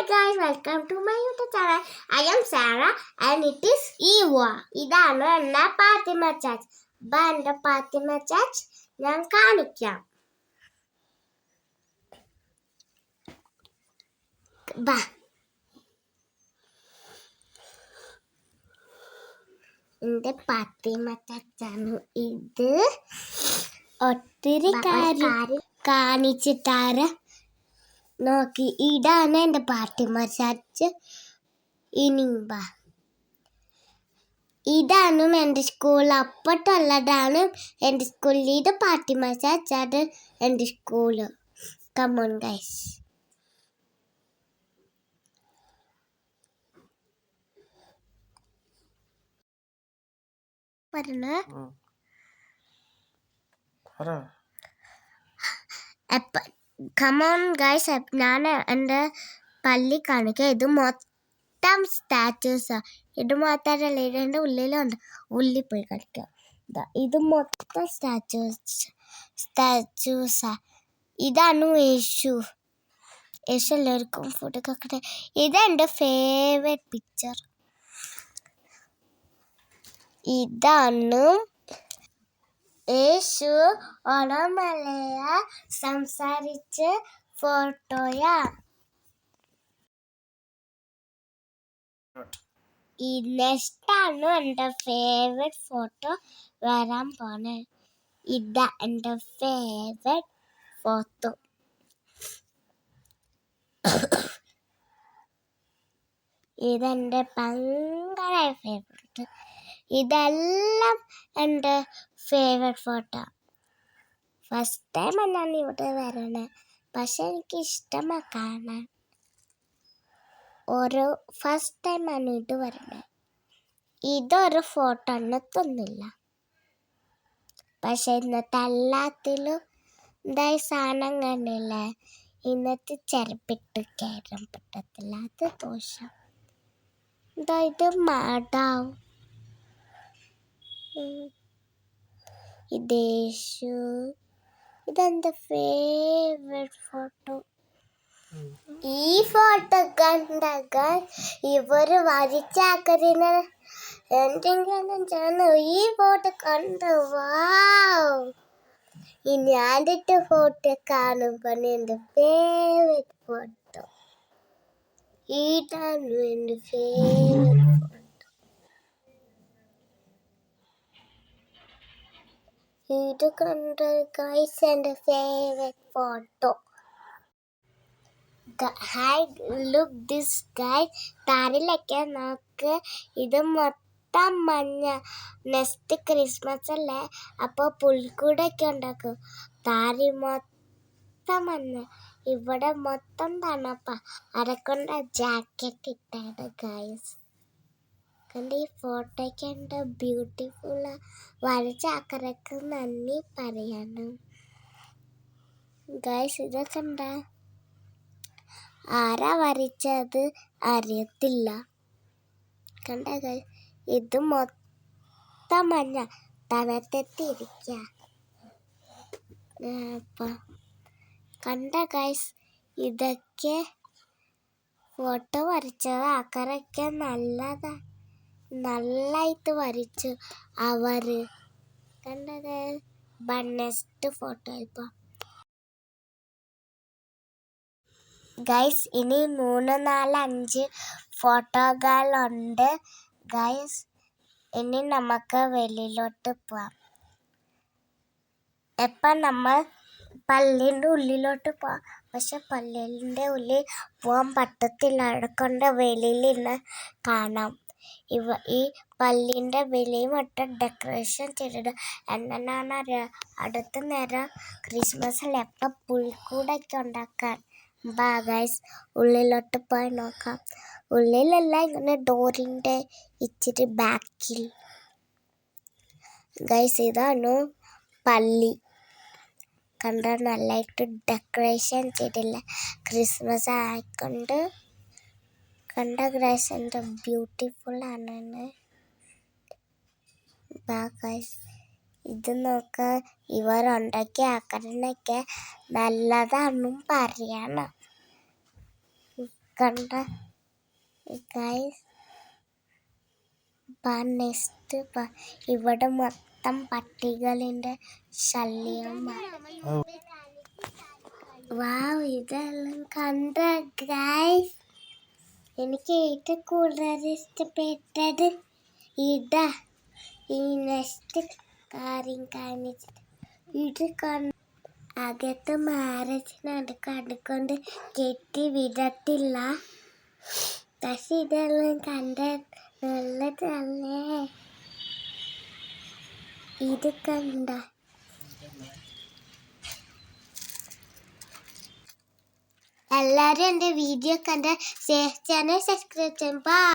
guys, welcome to my YouTube channel. I am Sarah and it is Eva. ഇതാണ് എന്നെ പാത്തിമ ചാച്ച്. എന്റെ പാത്തിമ ചാച്ച് ഞാൻ കാണിക്കാം. എന്റെ പാത്തിമ ചാച്ചാണ് ഇത്. ഒത്തിരി കാര്യം കാണിച്ചിട്ടാറ് നോക്കി. ഇതാണ് എൻ്റെ പാത്തിമ ചാച്ച്. ഇനിമ്പ ഇതാണ് എൻ്റെ സ്കൂൾ. അപ്പട്ടുള്ളതാണ് എൻ്റെ സ്കൂളിൽ. ഇത് പാത്തിമ ചാച്ച്, അത് എൻ്റെ school. Come on guys. Come on guys, ഞാൻ എൻ്റെ പള്ളി കാണിക്കാം. ഇത് മൊത്തം സ്റ്റാച്യൂസാ. ഇത് മാത്രമല്ല, ഇതിൻ്റെ ഉള്ളിലുണ്ട്. ഉള്ളിൽ പോയി കളിക്കാം. ഇത് മൊത്തം സ്റ്റാച്യൂസാ. ഇതാണ് യേശു. യേശു എല്ലാവർക്കും ഫുഡ് കഴിക്കട്ടെ. ഇതെൻ്റെ ഫേവറേറ്റ് പിക്ചർ. ഇതാണ് യേശു ഒളമലയ സംസാരിച്ച് ഫോട്ടോയാ. ഈ നെക്സ്റ്റാണ് എൻ്റെ ഫേവറേറ്റ് ഫോട്ടോ വരാൻ പോണേ. ഇതാ എൻ്റെ ഫേവറേറ്റ് ഫോട്ടോ. ഇതെൻ്റെ ഭയങ്കര ഫേവറേറ്റ്. ഇതെല്ലാം എൻ്റെ ഫേവറേറ്റ് ഫോട്ടോ. ഫസ്റ്റ് ടൈം ഞാൻ ഇവിടെ വരണേ, പക്ഷെ എനിക്ക് ഇഷ്ടമാണ് കാണാൻ. ഓരോ ഫസ്റ്റ് ടൈമാണ് ഇത് വരണേ. ഇതൊരു ഫോട്ടോ എന്നൊന്നില്ല, പക്ഷെ ഇന്നത്തെ എല്ലാത്തിലും എന്തായി സാധനം കണ്ടില്ലേ. ഇന്നത്തെ ചെറുപ്പിട്ട് കയറാൻ പറ്റത്തില്ല, അത് ദോഷം. എന്താ ഇത് മാടാവും. ഇതേശു. ഇതെന്റെ ഫേവറേറ്റ് ഫോട്ടോ. ഈ ഫോട്ടോ കണ്ടാൽ ഇവര് വരച്ചാക്കുന്ന എന്തെങ്കിലും ഈ ഫോട്ടോ കണ്ട് വാവ്. ഇനി ആദ്യത്തെ ഫോട്ടോ കാണുമ്പോൾ എൻ്റെ ഫേവറേറ്റ് ഫോട്ടോ. ഇതാണ് എൻ്റെ ഫേവറേറ്റ് ഫോട്ടോ. ഇത് കണ്ട ഗൈസ് എൻ്റെ favourite photo. Hi, look this guys. താരിലൊക്കെ നോക്ക്. ഇത് മൊത്തം മഞ്ഞ. നെക്സ്റ്റ് ക്രിസ്മസ് അല്ലേ, അപ്പോൾ പുൽക്കൂടൊക്കെ ഉണ്ടാക്കും. താരി മൊത്തം മഞ്ഞ. ഇവിടെ മൊത്തം തണുപ്പ. അതൊക്കെണ്ട ജാക്കറ്റ് ഇട്ടാണ് ഗൈസ്. കണ്ട ഈ ഫോട്ടോയ്ക്ക് എൻ്റെ ബ്യൂട്ടിഫുള്ള്. വരച്ച ആക്കറക്ക് നന്ദി പറയണം ഗൈസ്. ഇതൊക്കെ എന്താ, ആരാ വരച്ചത് അറിയത്തില്ല. കണ്ട ഗൈസ്, ഇത് മൊത്തം മഞ്ഞ. തണുത്തെത്തിയിരിക്ക. കണ്ട ഗൈസ്, ഇതൊക്കെ ഫോട്ടോ വരച്ചത് ആക്കറൊക്കെ നല്ലായിട്ട് വരച്ചു അവര്. കണ്ടത് നെക്സ്റ്റ് ഫോട്ടോ. ഇപ്പൊ ഗൈസ് ഇനി 3, 4, 5 ഫോട്ടോകളുണ്ട് ഗൈസ്. ഇനി നമുക്ക് വെളിയിലോട്ട് പോവാം. എപ്പം നമ്മൾ പള്ളിൻ്റെ ഉള്ളിലോട്ട് പോവാം, പക്ഷെ പള്ളിൻ്റെ ഉള്ളിൽ പോകാൻ പറ്റത്തില്ല. അടക്കൊണ്ട് വെളിയിൽ നിന്ന് കാണാം. ഈ പള്ളിൻ്റെ വെളിയിൽ മൊത്തം ഡെക്കറേഷൻ ചെയ്തിട്ട് എന്നാണെന്നറിയാം. അടുത്ത നേരം ക്രിസ്മസിൽ എപ്പം പുൽക്കൂടൊക്കെ ഉണ്ടാക്കാൻ. ബാ ഗൈസ്, ഉള്ളിലോട്ട് പോയി നോക്കാം. ഉള്ളിലല്ല, ഇങ്ങനെ ഡോറിൻ്റെ ഇച്ചിരി ബാക്കിൽ. ഗൈസ് ഇതാണ് പള്ളി. കണ്ട നല്ലതായിട്ട് ഡെക്കറേഷൻ ചെയ്തില്ല, ക്രിസ്മസ് ആയിക്കൊണ്ട്. കണ്ട ഗൈസ്, എൻ്റെ ബ്യൂട്ടിഫുള്ളാണ്. ബാ ഗൈസ്, ഇത് നോക്ക. ഇവർ ഉണ്ടാക്കിയ ആക്കരണൊക്കെ നല്ലതാണെന്നും പറയണം. കണ്ട ഗൈസ്. നെക്സ്റ്റ് ഇവിടെ മൊത്തം പട്ടികളിന്റെ ശല്യമാണ്. വാവ്, ഇതെല്ലാം കണ്ട ഗൈസ്. എനിക്ക് ഏറ്റവും കൂടുതൽ ഇഷ്ടപ്പെട്ടത് ഇതാ. ഈ നെക്സ്റ്റ് കാര്യം കാണിച്ചിട്ട് ഇത് അകത്ത് മാരേജിനാണ് കണ്ടുകൊണ്ട് കെട്ടി വിടത്തില്ല. പക്ഷെ ഇതെല്ലാം കണ്ട നല്ലതല്ലേ. ഇത് കണ്ട എല്ലാരും എൻ്റെ വീഡിയോ കണ്ട ചാനൽ സബ്സ്ക്രൈബ് ചെയ്യും.